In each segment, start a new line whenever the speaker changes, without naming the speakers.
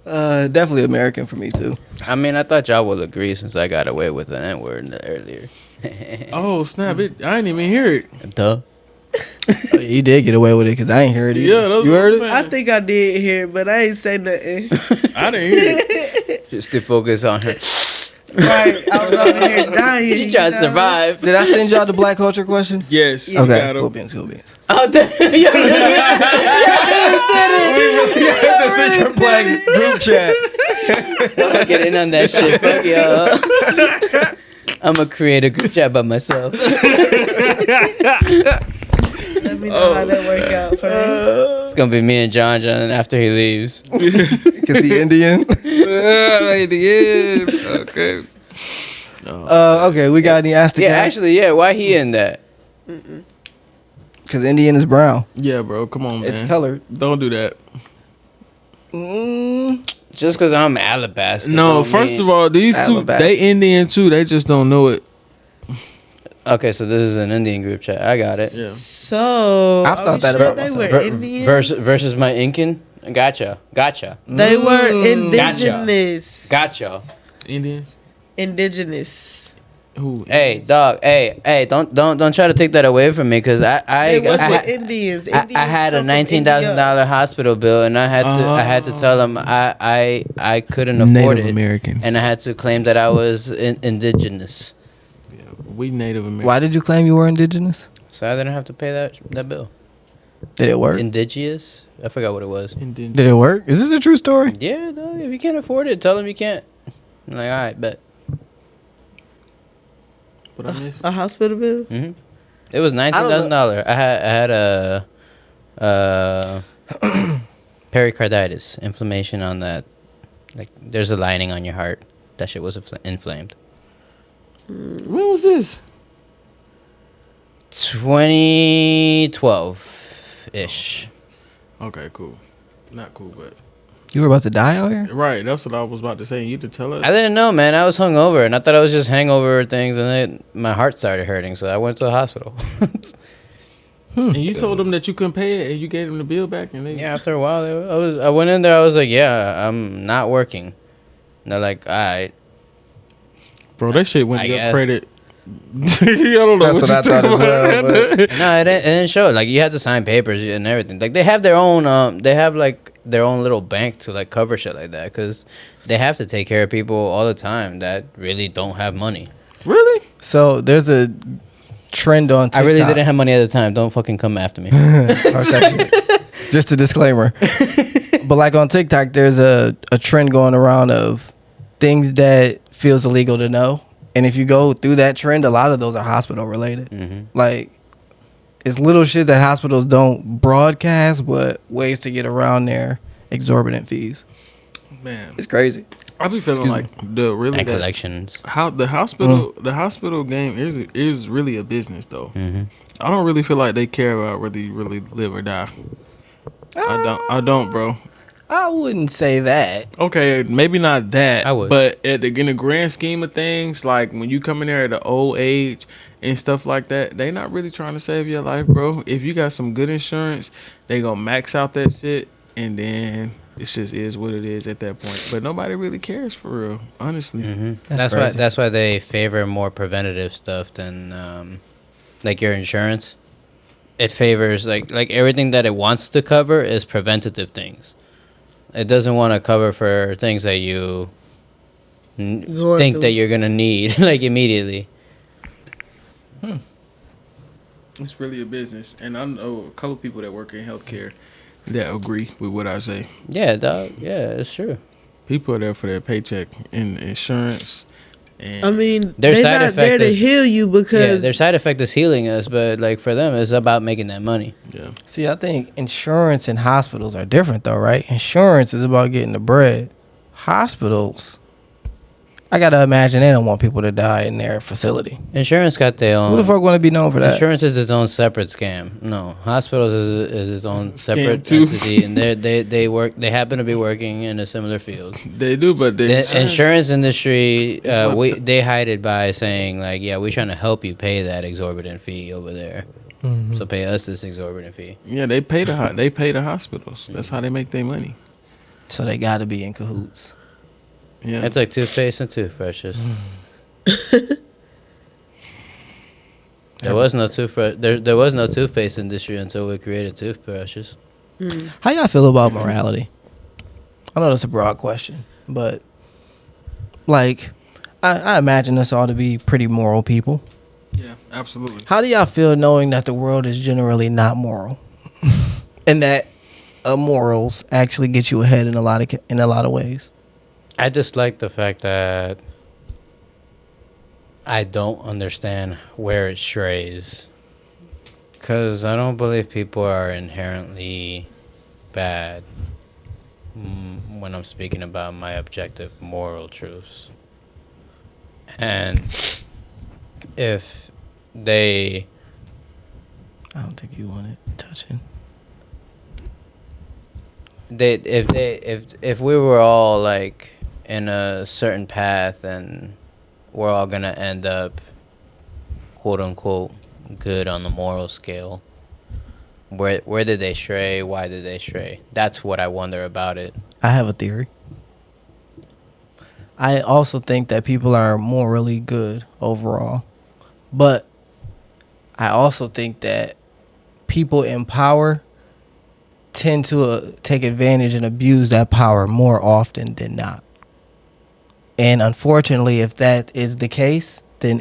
Definitely American for me too.
I mean, I thought y'all would agree since I got away with the N word earlier.
Oh snap! I didn't even hear it.
Duh.
You did get away with it because I ain't heard it.
Yeah, that's
You
what
heard
I'm
it?
saying.
I think I did hear it, but I ain't say nothing.
I didn't hear it.
Just to focus on her.
Right, I was over here dying.
She tried to survive.
Did I send y'all the black culture questions?
Yes.
Yeah.
we
Okay,
got 'em.
cool beans, cool beans.
Oh, damn. Yeah,
The secret black group chat.
I'll get in on that shit. Fuck y'all. I'm gonna create a group chat by myself.
Let me know how that work out for me.
It's gonna be me and John after he leaves.
Because the Indian.
Okay.
Okay, we got any asked
Yeah, actually, yeah. Why he in that?
Because Indian is brown.
Yeah, bro. Come on, man.
It's colored.
Don't do that.
Just because I'm Alabasta.
No, first of all, these two,
Alabama.
they Indian too. They just don't know it.
Okay, so this is an Indian group chat. I got it.
Yeah.
So
I've thought that
sure
about
they
myself.
were Indian.
Versus my Incan. Gotcha.
They were indigenous.
Gotcha.
Indians.
Indigenous.
Who?
Hey, dog. Hey, don't try to take that away from me, because
They was
I
with Indians.
I had a
come from
$19,000 hospital bill, and I had to tell them I couldn't afford
Native
it,
Americans.
and I had to claim that I was indigenous,
Yeah, we Native Americans.
Why did you claim you were indigenous?
so I didn't have to pay that bill.
Did it work?
Indigenous? I forgot what it was.
Indian.
Did it work? Is this a true story?
Yeah, dog. If you can't afford it, tell them you can't. I'm like, all right, bet.
What I missed?
A hospital bill.
hmm It was $19,000. I had a pericarditis, inflammation on that. Like, there's a lining on your heart. That shit was inflamed.
When was this?
2012 ish.
Okay, cool. Not cool, but
You were about to die out here?
right. That's what I was about to say. You to tell us.
I didn't know, man. I was hungover, and I thought I was just hangover things, and then my heart started hurting, so I went to the hospital.
And you told them that you couldn't pay it, and you gave them the bill back, and they
Yeah, after a while, I went in there. I was like, "Yeah, I'm not working." And they're like, "All right."
bro, that shit went
I
to your
guess.
credit. I don't know
That's what I
you
thought as
talking
well,
about.
but-
No, it didn't show. Like, you had to sign papers and everything. Like, they have their own. They have like their own little bank to like cover shit like that, because they have to take care of people all the time that really don't have money.
Really?
So there's a trend on TikTok.
I really didn't have money at the time. Don't fucking come after me.
Okay. Just a disclaimer. But like on TikTok, there's a trend going around of things that feels illegal to know. And if you go through that trend, a lot of those are hospital related.
hmm
Like, it's little shit that hospitals don't broadcast, but ways to get around their exorbitant fees.
Man,
It's crazy.
I be feeling
Excuse
like the really
And
that,
collections.
how the hospital game is really a business though.
hmm
I don't really feel like they care about whether you really live or die. I don't, bro.
I wouldn't say that.
Okay, maybe not that.
I would.
But in the grand scheme of things, like when you come in there at an old age and stuff like that, they not really trying to save your life, bro. If you got some good insurance, they gonna max out that shit, and then it just is what it is at that point. But nobody really cares for real, honestly.
That's why.
crazy.
That's why they favor more preventative stuff than like your insurance. It favors like everything that it wants to cover is preventative things. It doesn't want to cover for things that you think that you're gonna need like immediately.
It's really a business, and I know a couple people that work in healthcare that agree with what I say.
Yeah, dog. Yeah, it's true.
People are there for their paycheck and insurance. And
I mean,
Their
they're
side
not there
effect
to
is-
heal you
Yeah,
because
their side effect is healing us, but like for them, it's about making that money.
yeah,
See, I think insurance and hospitals are different, though, right? Insurance is about getting the bread. Hospitals, I gotta imagine they don't want people to die in their facility.
Insurance got their own.
Who the fuck want to be known for that?
Insurance is its own separate scam. No, hospitals is its own separate
too.
entity, and they work. They happen to be working in a similar field.
they do, but
The insurance industry,
what-
they hide it by saying like, yeah, we're trying to help you pay that exorbitant fee over there. So pay us this exorbitant fee.
Yeah, they pay the hospitals. That's how they make their money.
So they got to be in cahoots.
Yeah.
It's like toothpaste and toothbrushes. There was no toothbrush. There was no toothpaste industry until we created toothbrushes.
How y'all feel about morality? I know that's a broad question, but like, I imagine us all to be pretty moral people.
Yeah, absolutely.
How do y'all feel knowing that the world is generally not moral, and that morals actually get you ahead in a lot of ways?
I just like the fact that I don't understand where it strays. Because I don't believe people are inherently bad when I'm speaking about my objective moral truths. And if they...
I don't think you want it touching.
If we were all like in a certain path and we're all gonna end up quote unquote good on the moral scale, where did they stray? Why did they stray? That's what I wonder about it.
I have a theory. I also think that people are morally good overall, but I also think that people in power tend to take advantage and abuse that power more often than not. And unfortunately, if that is the case, then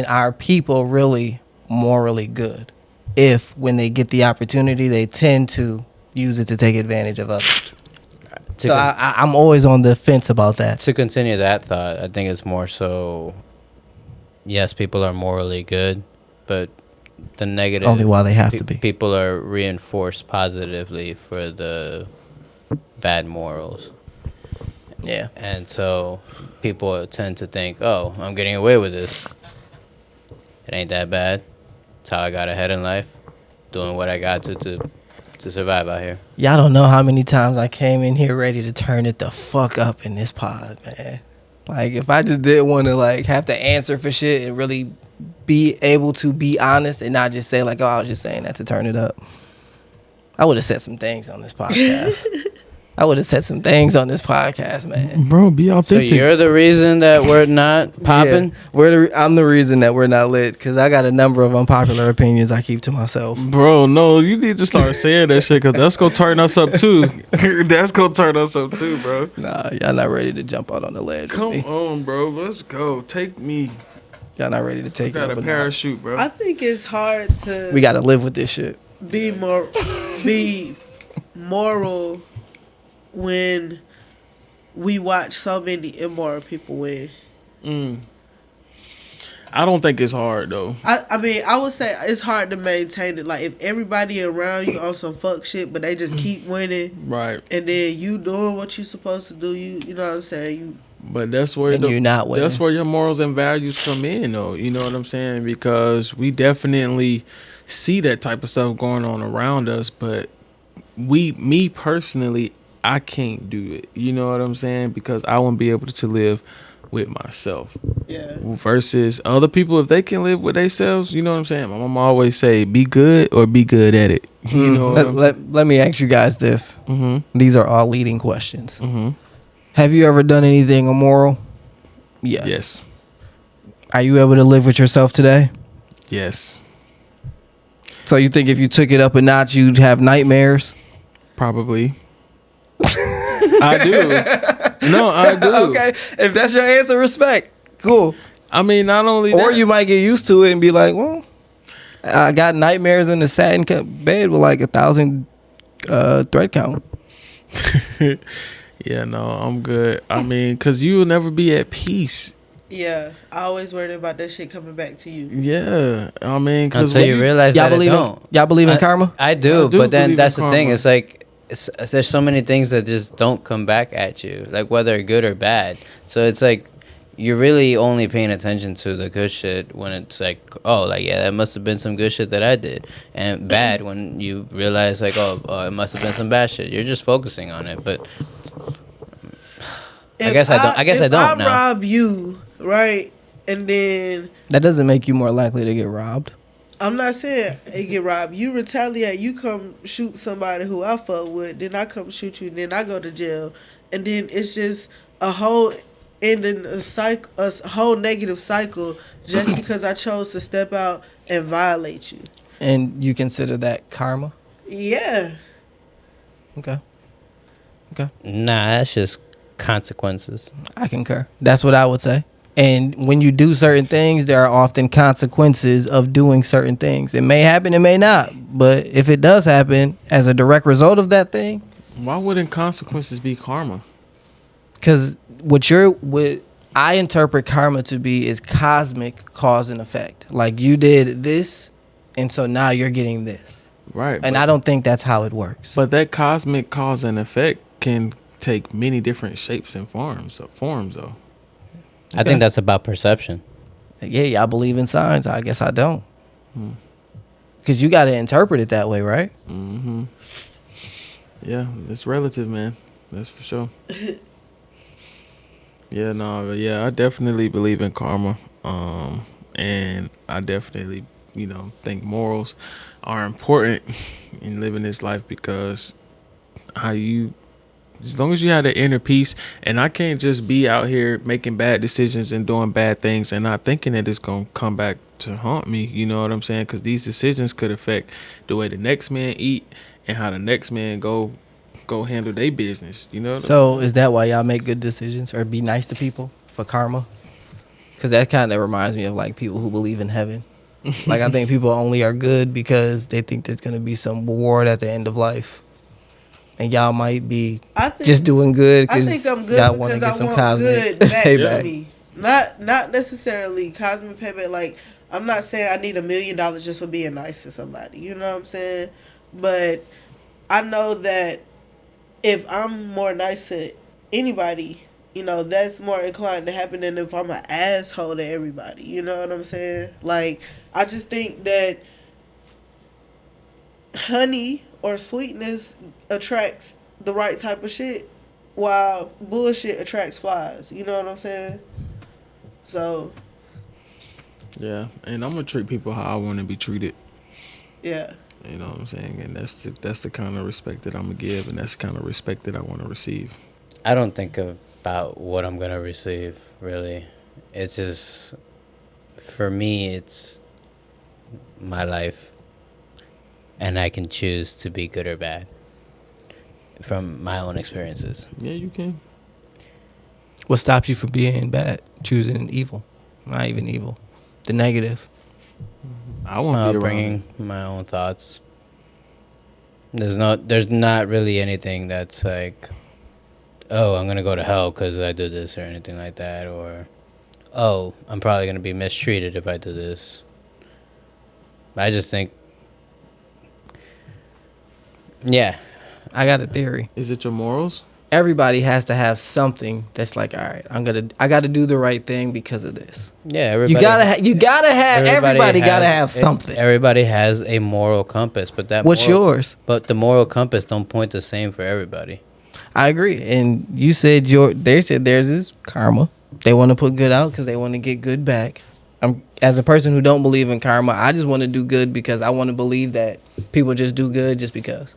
our people really morally good. If when they get the opportunity, they tend to use it to take advantage of others. So I'm always on the fence about that.
To continue that thought, I think it's more so, yes, people are morally good, but the negative...
Only while they have to be.
People are reinforced positively for the bad morals.
Yeah.
And so people tend to think, oh, I'm getting away with this. It ain't that bad. It's how I got ahead in life. Doing what I got to survive out here.
Y'all don't know how many times I came in here ready to turn it the fuck up in this pod, man. Like, if I just didn't want to, like, have to answer for shit and really be able to be honest and not just say, like, oh, I was just saying that to turn it up, I would have said some things on this podcast. Man.
Bro, be authentic.
So you're the reason that we're not popping?
Yeah, I'm the reason that we're not lit, because I got a number of unpopular opinions I keep to myself.
Bro, no, you need to start saying that shit, because that's going to turn us up too. That's going to turn us up too, bro.
Nah, y'all not ready to jump out on the ledge.
Come on, bro. Let's go. Take me.
Y'all not ready to take
Got a parachute, bro.
I think it's hard to
We got to live with this shit.
be moral when we watch so many immoral people win.
I don't think it's hard, though.
I mean, I would say it's hard to maintain it. Like, if everybody around you on some fuck shit, but they just keep winning,
Right.
and then you doing what you supposed to do, you know what I'm saying?
But that's where
And you're not winning.
That's where your morals and values come in, though. You know what I'm saying? Because we definitely see that type of stuff going on around us, but me personally, I can't do it. You know what I'm saying? Because I won't be able to live with myself.
Yeah.
Versus other people, if they can live with themselves, you know what I'm saying? My mom always say, be good or be good at it. You know what I'm saying?
Let me ask you guys this.
Mm-hmm.
These are all leading questions.
Mm-hmm.
Have you ever done anything immoral? Yeah.
Yes.
Are you able to live with yourself today?
Yes.
So you think if you took it up a notch, you'd have nightmares?
Probably. I do. No, I do.
Okay. If that's your answer, respect. Cool.
I mean, not only
Or
that,
you might get used to it and be like, well, I got nightmares in the satin bed with like 1,000 thread count.
Yeah, no, I'm good. I mean, because you will never be at peace.
Yeah. I always worried about that shit coming back to you.
Yeah. I mean, because
Until you realize that it don't.
Y'all believe in karma?
I do,
I do
but then
believe
that's
in
the thing.
karma.
It's like there's so many things that just don't come back at you, like whether good or bad. So it's like you're really only paying attention to the good shit when it's like, oh, like, yeah, that must have been some good shit that I did, and bad when you realize like, oh, it must have been some bad shit. You're just focusing on it, but I guess I don't
now. Rob you, right, and then
That doesn't make you more likely to get robbed.
I'm not saying it get robbed. You retaliate. You come shoot somebody who I fuck with. Then I come shoot you. Then I go to jail. And then it's just a whole ending a cycle, a whole negative cycle, just because I chose to step out and violate you.
And you consider that karma?
Yeah.
Okay.
Nah, that's just consequences.
I concur. That's what I would say. And when you do certain things, there are often consequences of doing certain things. It may happen, it may not. But if it does happen as a direct result of that thing,
Why wouldn't consequences be karma?
because what I interpret karma to be is cosmic cause and effect. Like you did this, and so now you're getting this.
Right.
And I don't think that's how it works.
But that cosmic cause and effect can take many different shapes and forms though.
I think that's about perception.
Yeah, y'all believe in signs. I guess I don't. Because you got to interpret it that way, right?
Mm-hmm. Yeah, it's relative, man. That's for sure. I definitely believe in karma. And I definitely, think morals are important in living this life, because as long as you have the inner peace, and I can't just be out here making bad decisions and doing bad things and not thinking that it's going to come back to haunt me. You know what I'm saying? Because these decisions could affect the way the next man eat and how the next man go handle their business. You know?
So is that why y'all make good decisions or be nice to people for karma? Because that kind of reminds me of like people who believe in heaven. Like I think people only are good because they think there's going to be some reward at the end of life. And y'all might be just doing good
I
because
think I'm good
y'all want to
because
get
I
some
want
cosmic
good back
payback.
to me. Not necessarily cosmic payback. Like, I'm not saying I need $1 million just for being nice to somebody. You know what I'm saying? But I know that if I'm more nice to anybody, that's more inclined to happen than if I'm an asshole to everybody. You know what I'm saying? Like, I just think that honey or sweetness attracts the right type of shit, while bullshit attracts flies. You know what I'm saying? So
Yeah, and I'm gonna treat people how I want to be treated.
yeah.
You know what I'm saying? And that's the kind of respect that I'm gonna give, and that's the kind of respect that I want to receive.
I don't think about what I'm gonna receive, really. It's just, for me, it's my life, and I can choose to be good or bad from my own experiences.
Yeah, you can.
What stops you from being bad? Choosing evil. Not even evil. The negative.
I want to be around
bringing my own thoughts. There's not really anything that's like, oh, I'm gonna go to hell because I did this or anything like that, or oh, I'm probably gonna be mistreated if I do this. I just think, yeah.
I got a theory.
Is it your morals?
Everybody has to have something that's like, all right, I got to do the right thing because of this.
Yeah, everybody.
Everybody gotta have something.
Everybody has a moral compass, but
What's yours?
But the moral compass don't point the same for everybody.
I agree, and you said they said theirs is karma. They want to put good out because they want to get good back. As a person who don't believe in karma, I just want to do good because I want to believe that people just do good just because.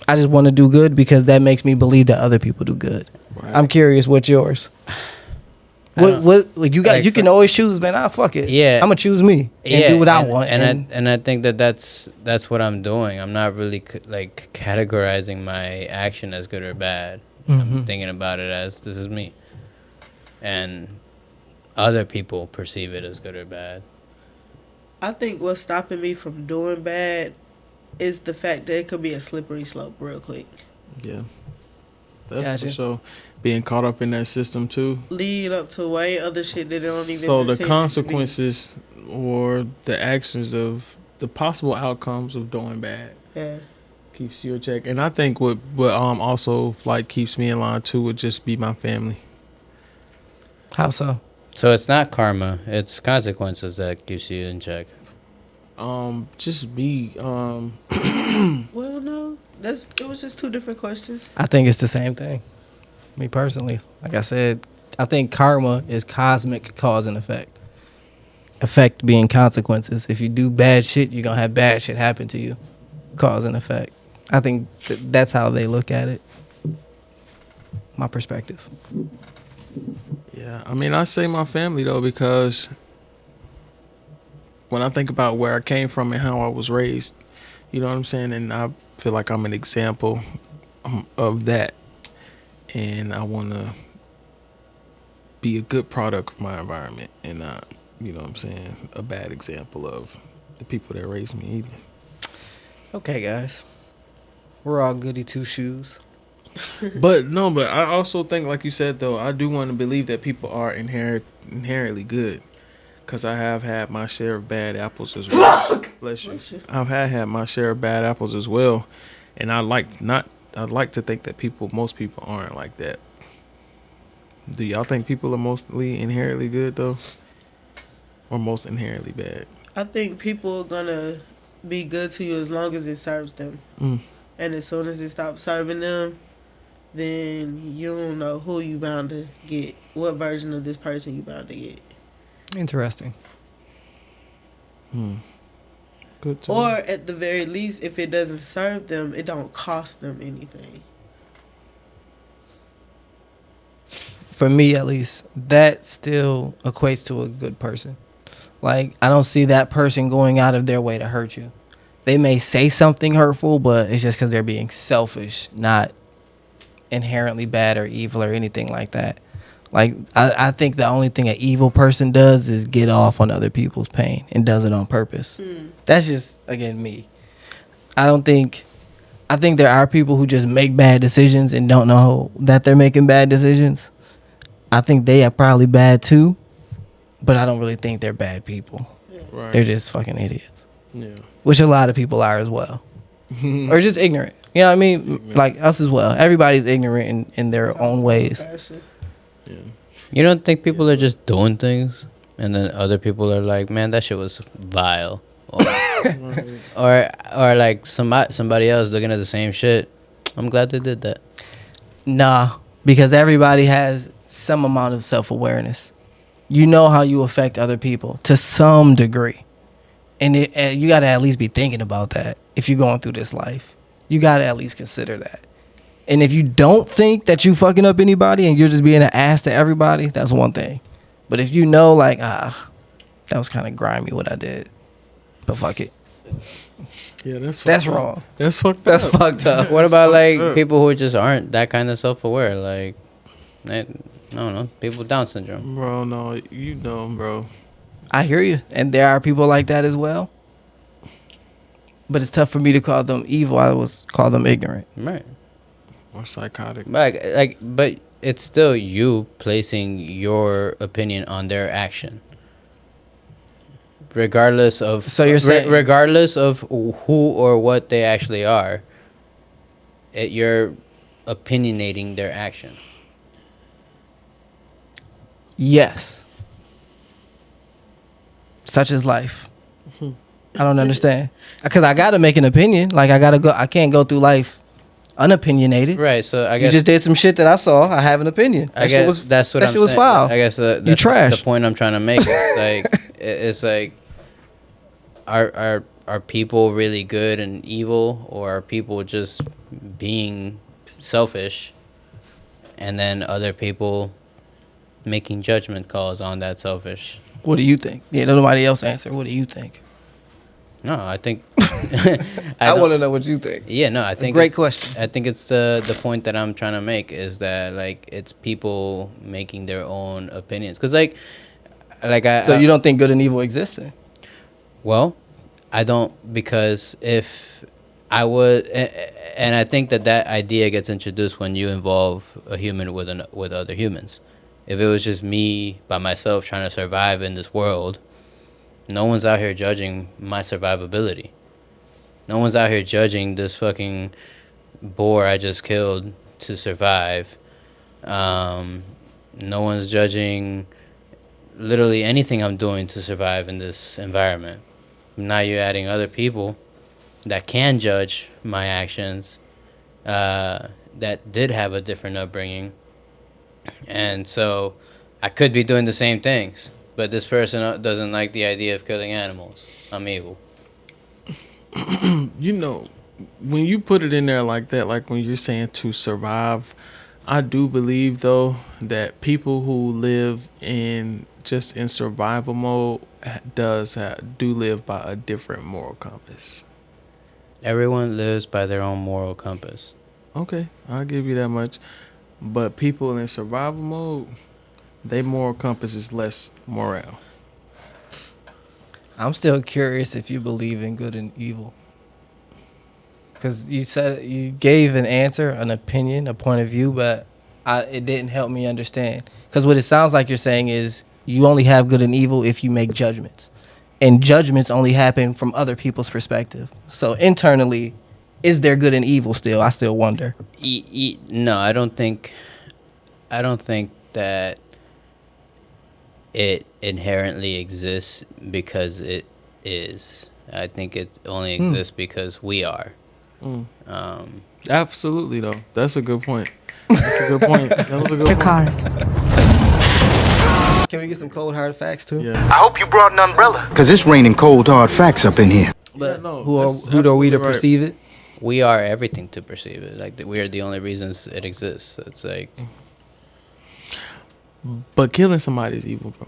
I just want to do good because that makes me believe that other people do good. Right. I'm curious, what's yours? What like you got? Like you can always choose, man. Fuck it.
Yeah,
I'm gonna choose me and do what I want.
And I think that's what I'm doing. I'm not really like categorizing my action as good or bad. Mm-hmm. I'm thinking about it as this is me, and other people perceive it as good or bad.
I think what's stopping me from doing bad is the fact that it could be a slippery slope real quick.
Yeah. That's for sure. Being caught up in that system too.
Lead up to way other shit that they don't even.
So the consequences or the actions of the possible outcomes of doing bad.
Yeah.
Keeps you in check. And I think what also like keeps me in line too would just be my family.
How so?
So it's not karma, it's consequences that keeps you in check.
Just be
well, no, it was just two different questions.
I think it's the same thing. Me personally, like I said, I think karma is cosmic cause and effect. effect being consequences. If you do bad shit, you're gonna have bad shit happen to you. Cause and effect. I think that's how they look at it. My perspective.
Yeah, I mean, I say my family though, because when I think about where I came from and how I was raised, you know what I'm saying, and I feel like I'm an example of that, and I want to be a good product of my environment and not, you know what I'm saying, a bad example of the people that raised me either.
Okay, guys. We're all goody two shoes.
But I also think, like you said though, I do want to believe that people are inherently good, because I have had my share of bad apples as well. Bless you. I've had my share of bad apples as well, and I'd like to think that most people aren't like that. Do y'all think people are mostly inherently good though, or most inherently bad?
I think people are gonna be good to you as long as it serves them. And as soon as it stops serving them, then you don't know who you bound to get, what version of this person you bound to get.
Interesting.
Good.
Or at the very least, if it doesn't serve them, it don't cost them anything.
For me, at least, that still equates to a good person. Like, I don't see that person going out of their way to hurt you. They may say something hurtful, but it's just because they're being selfish, not inherently bad or evil or anything like that. Like, I think the only thing an evil person does is get off on other people's pain and does it on purpose. That's just, again, me. I think there are people who just make bad decisions and don't know that they're making bad decisions. I think they are probably bad too, but I don't really think they're bad people.
Right.
They're just fucking idiots.
Yeah.
Which a lot of people are as well. Or just ignorant. You know what I mean? Like us as well. Everybody's ignorant in their own ways.
Yeah.
You don't think people are just doing things, and then other people are like, "Man, that shit was vile," or like somebody else looking at the same shit. I'm glad they did that.
Nah, because everybody has some amount of self-awareness. You know how you affect other people to some degree. And you got to at least be thinking about that if you're going through this life. You got to at least consider that. And if you don't think that you fucking up anybody and you're just being an ass to everybody, that's one thing. But if you know, like, that was kind of grimy what I did, but fuck it.
Yeah,
that's wrong.
That's fucked up.
That's fucked up.
What about like people who just aren't that kind of self-aware? Like, I don't know, people with Down syndrome.
Bro, no, you know, bro.
I hear you, and there are people like that as well. But it's tough for me to call them evil. I was call them ignorant.
Right.
Or psychotic.
But it's still you placing your opinion on their action, regardless of.
So you're saying,
regardless of who or what they actually are, you're opinionating their action.
Yes. Such is life. I don't understand. Because I got to make an opinion. Like, I can't go through life unopinionated.
Right, so I guess...
You just did some shit that I saw. I have an opinion.
That shit was
foul.
I guess that's
you trash.
The point I'm trying to make is, like, it's like, are people really good and evil, or are people just being selfish, and then other people making judgment calls on that selfish?
What do you think? Yeah, nobody else answer. What do you think?
No, I think
I want to know what you think.
Yeah, no, I think
great question.
I think it's the point that I'm trying to make is that, like, it's people making their own opinions. Cause like
So you don't think good and evil exist then?
Well, I don't, because if I would, and I think that idea gets introduced when you involve a human with other humans. If it was just me by myself trying to survive in this world, no one's out here judging my survivability. No one's out here judging this fucking boar I just killed to survive. No one's judging literally anything I'm doing to survive in this environment. Now you're adding other people that can judge my actions, that did have a different upbringing. And so I could be doing the same things. but this person doesn't like the idea of killing animals. I'm evil.
You know, when you put it in there like that, like when you're saying to survive, I do believe though that people who live in just in survival mode do live by a different moral compass.
Everyone lives by their own moral compass.
Okay, I'll give you that much. But people in survival mode, their moral compass is less morale.
I'm still curious if you believe in good and evil. Because you gave an answer, an opinion, a point of view, but it didn't help me understand. Because what it sounds like you're saying is you only have good and evil if you make judgments. And judgments only happen from other people's perspective. So internally, is there good and evil still? I still wonder.
No, I don't think that it inherently exists because it is. I think it only exists because we are.
Absolutely, though. That's a good point. That's a good point. That was a good point.
Can we get some cold hard facts too?
Yeah.
I hope you brought an umbrella. Cause it's raining cold hard facts up in here.
But
Yeah, no,
who
that's
are we to
absolutely right.
perceive it?
We are everything to perceive it. Like we are the only reasons it exists. It's like
But killing somebody is evil, bro.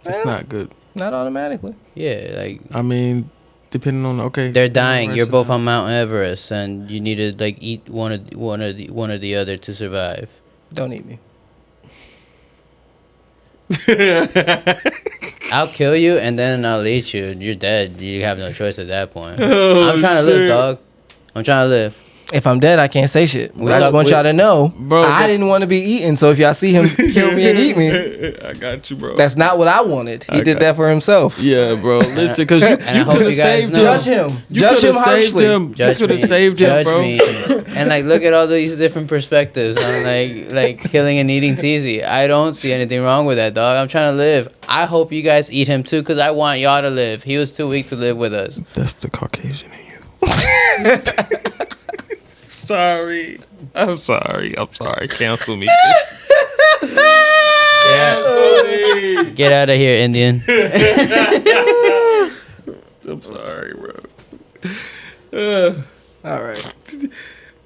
It's not good.
Not automatically.
yeah, like
I mean, depending on
they're dying. You're both on Mount Everest, and you need to like eat one or the other to survive.
Don't eat me.
I'll kill you and then I'll eat you. You're dead. You have no choice at that point. I'm trying to live, dog. I'm trying to live.
If I'm dead, I can't say shit.
We
I just want y'all to know,
Bro,
I didn't want to be eaten. So if y'all see him kill me and eat me,
I got you, bro.
that's not what I wanted. He did that for himself.
Yeah, bro. Listen, because you
I hope
could have
you guys
saved
know.
him.
Judge him.
You
Judge him
coulda saved
harshly.
him. You
Judge
could have
me.
saved him,
Judge
bro.
me. And like, look at all these different perspectives on like killing and eating's easy. I don't see anything wrong with that, dog. I'm trying to live. I hope you guys eat him too, because I want y'all to live. He was too weak to live with us.
That's the Caucasian in you. Sorry. I'm sorry. Cancel me.
Yeah. Get out of here, Indian.
I'm sorry, bro.
All right.